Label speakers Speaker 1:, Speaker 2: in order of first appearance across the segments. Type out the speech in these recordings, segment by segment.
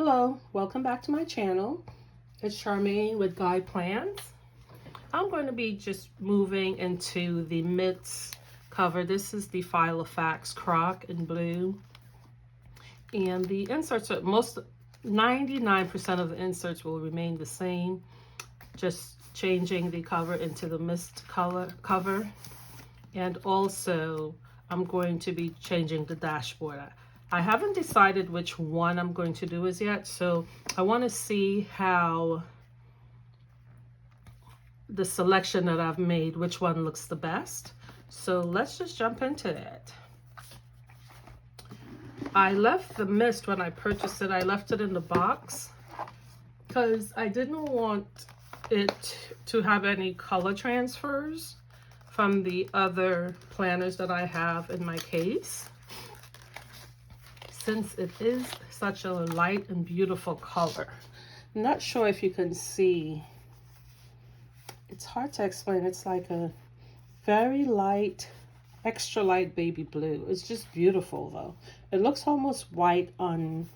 Speaker 1: Hello, welcome back to my channel. It's Charmaine with Guide Plans. I'm going to be just moving into the mitts cover. This is the Filofax Croc in blue. And the inserts are 99% of the inserts will remain the same. Just changing the cover into the mist color cover. And also I'm going to be changing the dashboard. I haven't decided which one I'm going to do as yet, so I want to see how the selection that I've made, which one looks the best. So let's just jump into it. I left the mist when I purchased it. I left it in the box because I didn't want it to have any color transfers from the other planners that I have in my case. Since it is such a light and beautiful color. I'm not sure if you can see. It's hard to explain. It's like a very light, extra light baby blue. It's just beautiful though. It looks almost white on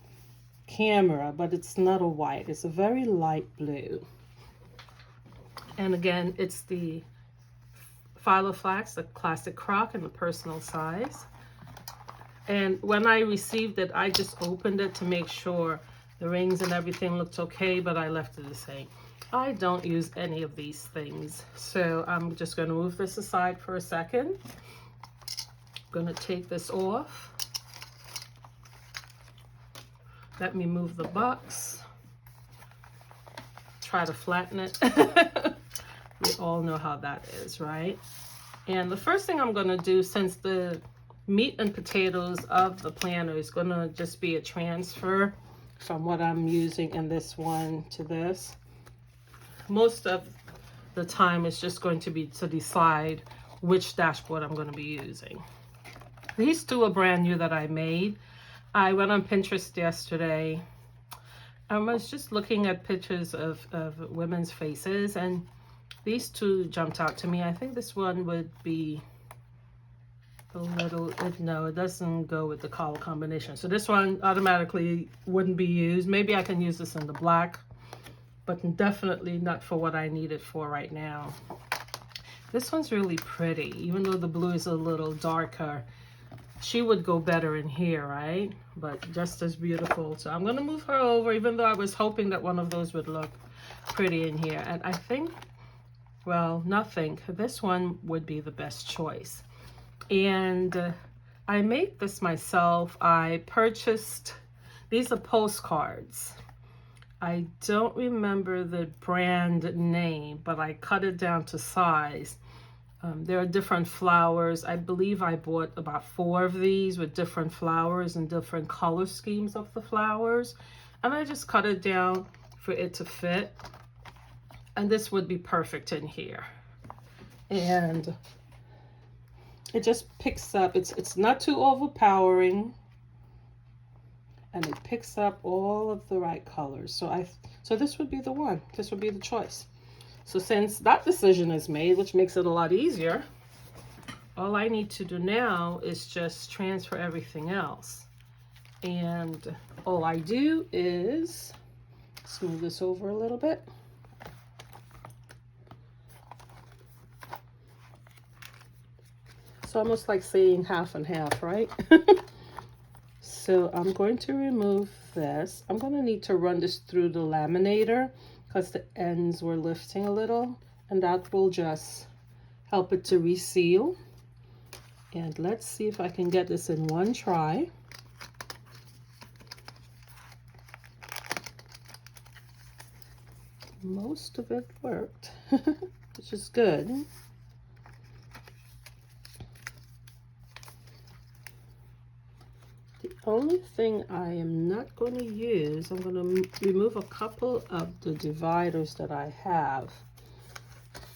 Speaker 1: camera, but it's not a white. It's a very light blue. And again, it's the Filofax, the classic croc in the personal size. And when I received it, I just opened it to make sure the rings and everything looked okay, but I left it the same. I don't use any of these things. So I'm just going to move this aside for a second. I'm going to take this off. Let me move the box. Try to flatten it. We all know how that is, right? And the first thing I'm going to do, since the meat and potatoes of the planner is going to just be a transfer from what I'm using in this one to this. Most of the time it's just going to be to decide which dashboard I'm going to be using. These two are brand new that I made. I went on Pinterest yesterday. I was just looking at pictures of women's faces, and these two jumped out to me. I think this one would be a little, no, it doesn't go with the color combination. So this one automatically wouldn't be used. Maybe I can use this in the black, but definitely not for what I need it for right now. This one's really pretty, even though the blue is a little darker. She would go better in here, right? But just as beautiful. So I'm going to move her over, even though I was hoping that one of those would look pretty in here. And I think, well, not think, this one would be the best choice. And I made this myself. I purchased, these are postcards. I don't remember the brand name, but I cut it down to size. There are different flowers. I believe I bought about 4 of these with different flowers and different color schemes of the flowers. And I just cut it down for it to fit. And this would be perfect in here. And it just picks up, it's not too overpowering, and it picks up all of the right colors. So this would be the one. This would be the choice. So since that decision is made, which makes it a lot easier, all I need to do now is just transfer everything else. And all I do is smooth this over a little bit. It's almost like saying half and half, right? So I'm going to remove this. I'm going to need to run this through the laminator because the ends were lifting a little, and that will just help it to reseal. And let's see if I can get this in one try. Most of it worked, which is good. The only thing I am not going to use, I'm going to remove a couple of the dividers that I have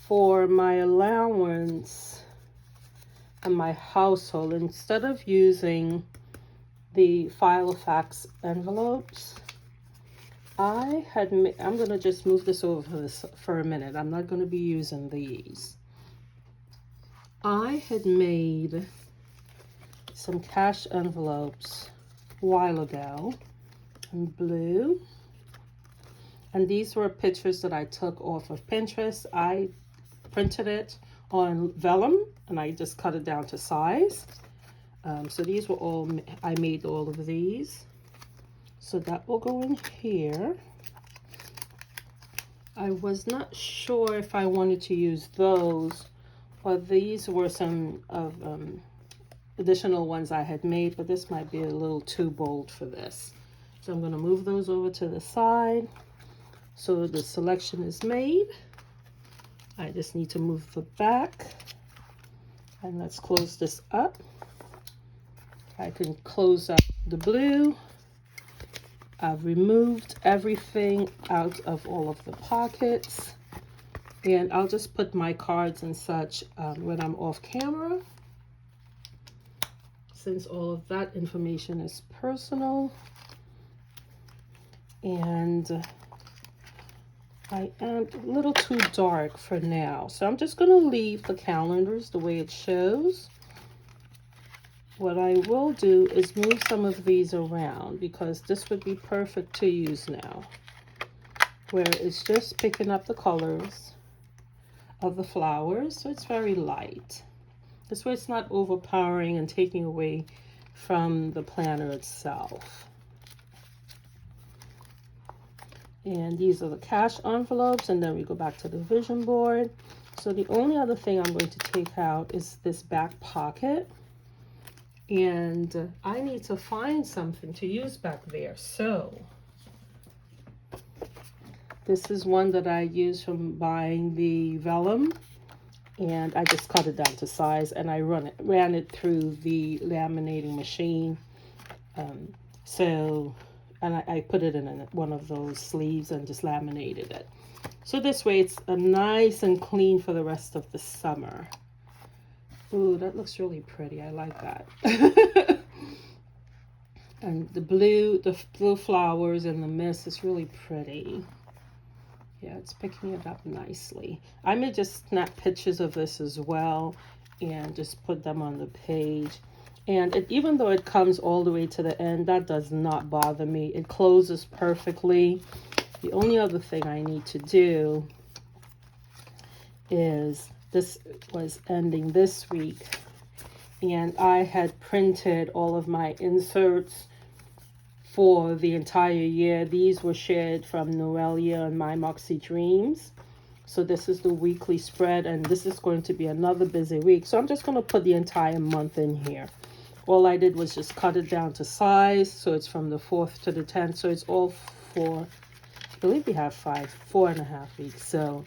Speaker 1: for my allowance and my household. Instead of using the Filofax envelopes, I'm going to just move this over for a minute. I'm not going to be using these. I had made some cash envelopes a while ago, and blue. And these were pictures that I took off of Pinterest. I printed it on vellum and I just cut it down to size. So these were all, I made all of these. So that will go in here. I was not sure if I wanted to use those, or these were some of additional ones I had made, but this might be a little too bold for this. So I'm going to move those over to the side. So the selection is made. I just need to move the back. And let's close this up. I can close up the blue. I've removed everything out of all of the pockets. And I'll just put my cards and such when I'm off camera, since all of that information is personal. And I am a little too dark for now, so I'm just going to leave the calendars the way it shows. What I will do is move some of these around, because this would be perfect to use now, where it's just picking up the colors of the flowers, so it's very light. This way it's not overpowering and taking away from the planner itself. And these are the cash envelopes, and then we go back to the vision board. So the only other thing I'm going to take out is this back pocket. And I need to find something to use back there. So this is one that I used from buying the vellum. And I just cut it down to size, and I ran it through the laminating machine. And I put it in one of those sleeves and just laminated it. So this way it's nice and clean for the rest of the summer. Ooh, that looks really pretty. I like that. And the blue flowers and the mist is really pretty. Yeah, it's picking it up nicely. I may just snap pictures of this as well and just put them on the page. And even though it comes all the way to the end, that does not bother me. It closes perfectly. The only other thing I need to do is, this was ending this week, and I had printed all of my inserts for the entire year. These were shared from Noelia and My Moxie Dreams. So this is the weekly spread, and this is going to be another busy week. So I'm just going to put the entire month in here. All I did was just cut it down to size. So it's from the 4th to the 10th. So it's all for, I believe we have 4.5 weeks. So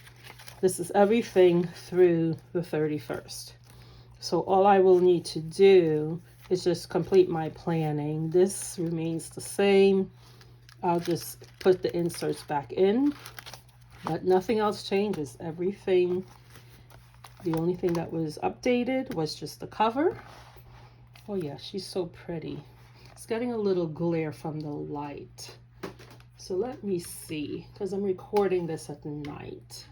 Speaker 1: this is everything through the 31st. So all I will need to do is just complete my planning. This remains the same. I'll just put the inserts back in, but nothing else changes. Everything, the only thing that was updated was just the cover. Oh yeah, she's so pretty. It's getting a little glare from the light. So let me see, because I'm recording this at night.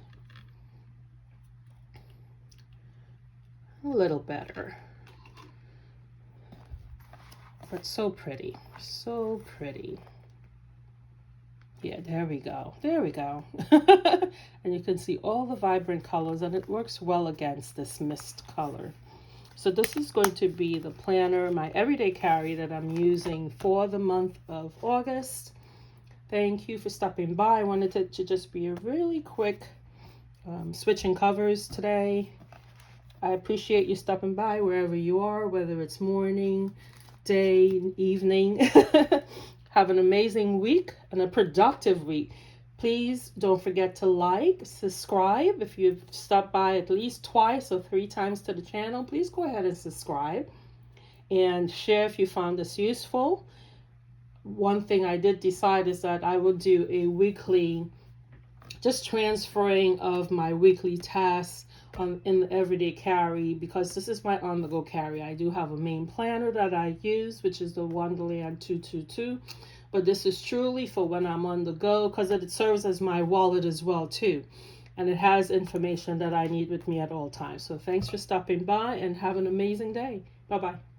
Speaker 1: A little better. But so pretty, so pretty. Yeah, there we go. There we go. And you can see all the vibrant colors, and it works well against this mist color. So this is going to be the planner, my everyday carry that I'm using for the month of August. Thank you for stopping by. I wanted it to just be a really quick switching covers today. I appreciate you stopping by wherever you are, whether it's morning, day, evening. Have an amazing week and a productive week. Please don't forget to like, subscribe. If you've stopped by at least twice or 3 times to the channel, please go ahead and subscribe and share if you found this useful. One thing I did decide is that I will do a weekly, just transferring of my weekly tasks in the everyday carry, because this is my on-the-go carry. I do have a main planner that I use, which is the Wonderland 222, but this is truly for when I'm on the go, because it serves as my wallet as well too, and it has information that I need with me at all times. So thanks for stopping by, and have an amazing day. Bye-bye.